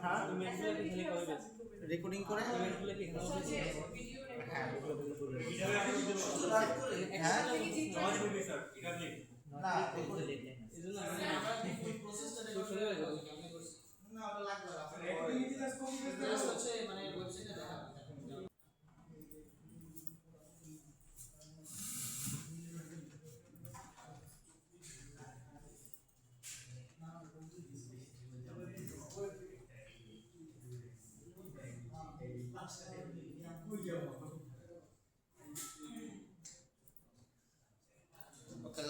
হ্যাঁ রেকর্ডিং করে হ্যাঁ না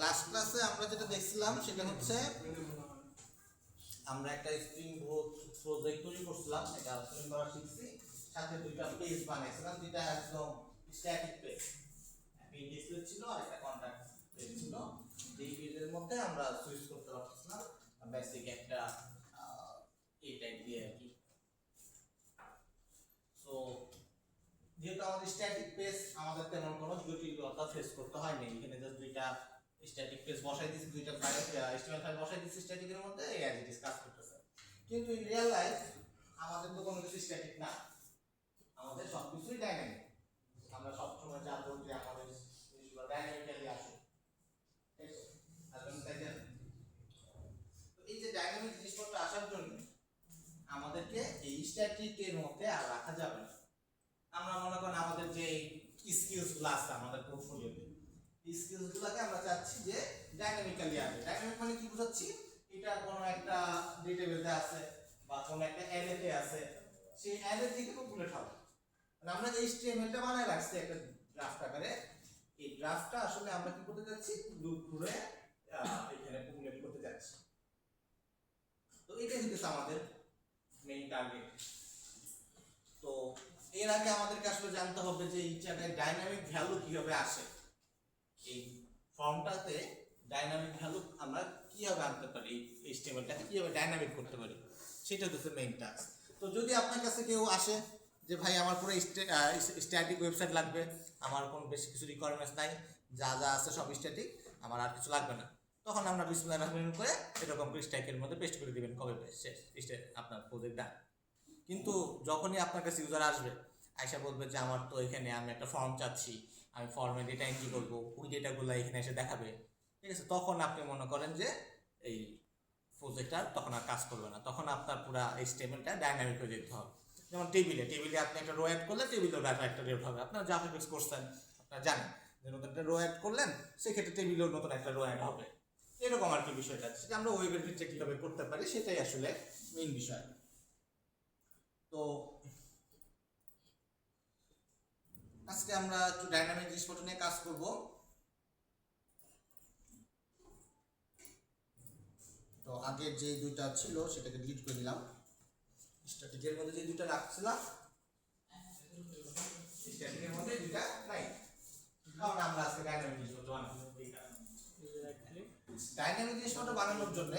লাস্ট ক্লাসে আমরা যেটা দেখছিলাম সেটা হচ্ছে আমরা একটা স্প্রিং বোট প্রজেক্ট তৈরি করছিলাম, এটা তৈরি করা শিখছি, সাথে দুইটা পেজ বানাইছিলাম, যেটা একদম স্ট্যাটিক পেজ, পেজ ডিসপ্লে ছিল আর একটা কন্টাক্ট পেজ ছিল। এই পেজের মধ্যে আমরা সুইচ করতে পারছিলাম বেসিক একটা এই টাইপ দিয়ে আর কি। সো যেহেতু আমাদের স্ট্যাটিক পেজ আমাদের তেমন কোনো জটিলতা ফেস করতে হয়নি, এখানে জাস্ট দুইটা স্ট্যাটিক পেজ বসাই দিয়েছি, দুইটা ফাইল HTML ফাইল বসাই দিয়েছি স্ট্যাটিকের মধ্যে, এই অ্যাজ ইট ইজ কাজ করতেছে। কিন্তু ইন রিয়েল লাইফ আমাদের তো কোনো কিছু স্ট্যাটিক না, আমাদের সবকিছুই ডাইনামিক। আমরা সবসময় জানবো যে আমাদের জিনিসগুলো ডাইনামিক্যালি আসে, তো এই যে ডাইনামিক জিনিসপত্র আসার জন্য আমাদেরকে এই স্ট্যাটিকের মধ্যে আর রাখা যাবে না। আমরা মনে করেন আমাদের যে স্কিলসগুলো আছে আমাদের পোর্টফোলিওতে, এই স্কিলসগুলোকে আমরা চাচ্ছি যে ডাইনামিক্যালি আসবে। ডাইনামিক মানে কি বোঝাচ্ছি, এটা কোনো একটা ডেটাবেসে আছে বা কোনো একটা অ্যারেতে আছে, সেই অ্যারে থেকে পপুলেট হবে। মানে আমরা যে HTML-টা বানায় রাখছি একটা ড্রাফট আকারে, এই ড্রাফটটা আসলে আমরা কি করতে যাচ্ছি, লুপ ঘুরে এখানে পপুলেট করতে যাচ্ছি। তো এটা হচ্ছে আমাদের মেইন টার্গেট। তো এর আগে আমাদেরকে আসলে জানতে হবে যে এই জায়গায় ডাইনামিক ভ্যালু কিভাবে আসে, এই ফর্মটাতে ডাইনামিক ভ্যালু আমরা কিভাবে আনতে পারি, HTML-টাকে কিভাবে ডাইনামিক করতে পারি, সেটা হচ্ছে মেইন টাস্ক। তো যদি আপনার কাছে কেউ আসে যে ভাই আমার পুরো স্ট্যাটিক ওয়েবসাইট লাগবে, আমার কোনো বেশি কিছু রিকোয়ারমেন্টস নাই, যা যা আছে সব স্ট্যাটিক, আমার আর কিছু লাগবে না, তখন আমরা বিসমিল্লাহির রহমানির রহিম করে এরকম স্ট্যাকের মধ্যে পেস্ট করে দিবেন, কপি পেস্ট শেষ, আপনার প্রজেক্ট ডান। কিন্তু যখনই আপনার কাছে ইউজার আসবে, আয়সা বলবে যে আমার তো এখানে আমি একটা ফর্ম চাচ্ছি, আমি ফর্মে ডেটা এন্ট্রি করবো, ওই ডেটাগুলো এখানে এসে দেখাবে, ঠিক আছে, তখন আপনি মনে করেন যে এই প্রজেক্টটা তখন আর কাজ করবে না, তখন আপনার পুরো HTML-টা ডাইনামিক হয়ে যেতে হবে। যেমন টেবিলে আপনি একটা রো অ্যাড করলে টেবিলেও ডাটা একটা রেট হবে, আপনারা যা ফিক্স করছেন আপনারা জানেন যে নতুন একটা রো অ্যাড করলেন, সেক্ষেত্রে টেবিলেও নতুন একটা রো অ্যাড হবে, এরকম আর কি বিষয়টা। সেটা আমরা ওয়েবের ভিতরে কীভাবে করতে পারি সেটাই আসলে মেইন বিষয়। তো আজকে আমরা একটু ডাইনামিক জিনিসপত্র নিয়ে কাজ করব। তো আগের যে দুইটা ছিল সেটাকে ডিলিট করে দিলাম, স্ট্যাটিকের মধ্যে যে দুইটা রাখছিলাম স্ট্যাটিকের মধ্যে দুইটা নাই, কারণ আমরা আজকে ডাইনামিক জিনিসপত্র বানাবো। ডাইনামিক জিনিসপত্র বানানোর জন্য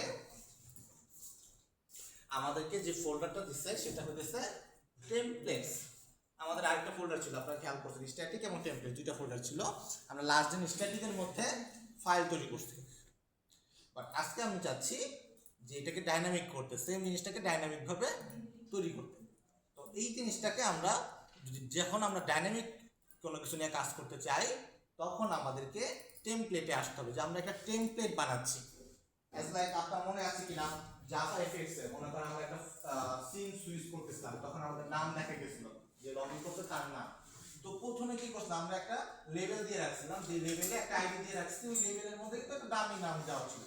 আমাদেরকে যে ফোল্ডারটা দিচ্ছে সেটা হচ্ছে টেমপ্লেটস। আমাদের আরেকটা ফোল্ডার ছিল, আপনারা খেয়াল করছেন, স্ট্যাটিক এবং টেমপ্লেট দুইটা ফোল্ডার ছিল। আমরা লাস্ট দিন স্ট্যাটিকের মধ্যে ফাইল তৈরি করছি, বাট আজকে আমি চাচ্ছি যে এটাকে ডাইনামিক করতে, সেম জিনিসটাকে ডাইনামিকভাবে তৈরি করতে। তো এই জিনিসটাকে আমরা যখন আমরা ডাইনামিক কোনো কিছু নিয়ে কাজ করতে চাই, তখন আমাদেরকে টেমপ্লেটে আসতে হবে, যে আমরা একটা টেমপ্লেট বানাচ্ছি। অ্যাজ লাইক আপনার মনে আছে কিনা, জাভা এফএক্স এ মনে করেন আমরা একটা সিন সুইচ করতেছিলাম, তখন আমাদের নাম দেখা গেছিল, যে লগইন করতে তার নাম। তো প্রথমে কি করছিলাম, আমরা একটা লেভেল দিয়ে রাখছিলাম, যে লেভেলে একটা আইডি দিয়ে রাখছি, ওই লেভেলের মধ্যে কিন্তু একটা দামি নাম দেওয়া ছিল,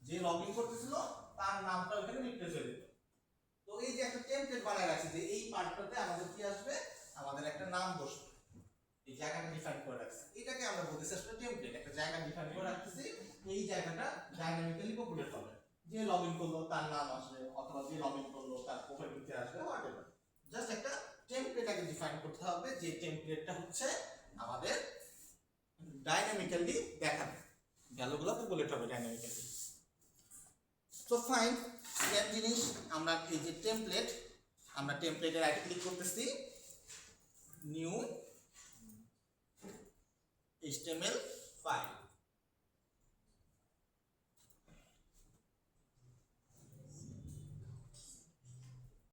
যে লগইন করতেছিল তার নামটা ওখানে রিপ্লেস হয়ে যেত। তো এই যে একটা টেমপ্লেট বানায় রাখছি, যে এই পার্টটাতে আমাদের কি আসবে, আমাদের একটা নাম বসবে, এই জায়গাটা ডিফাইন করে রাখছি, এটাকে আমরা বলতেছি আসলে টেমপ্লেট। একটা জায়গা ডিফাইন করে রাখতেছি, এই জায়গাটা ডাইনামিক্যালি পপুলেট হবে, যে লগইন করলো তার নাম আসবে, অথবা যে লগইন করলো তার প্রোফাইল পিকচার আসবে, হোয়াটএভার। জাস্ট একটা টেমপ্লেটটাকে ডিফাইন করতে হবে, যে টেমপ্লেটটা হচ্ছে আমাদের ডাইনামিক্যালি দেখাবে, ভ্যালুগুলো পপুলেট হবে ডাইনামিক্যালি। সো ফাইন, সেম জিনিস আমরা এই যে টেমপ্লেট, আমরা টেমপ্লেটে রাইট ক্লিক করতেছি, নিউ HTML ফাইল,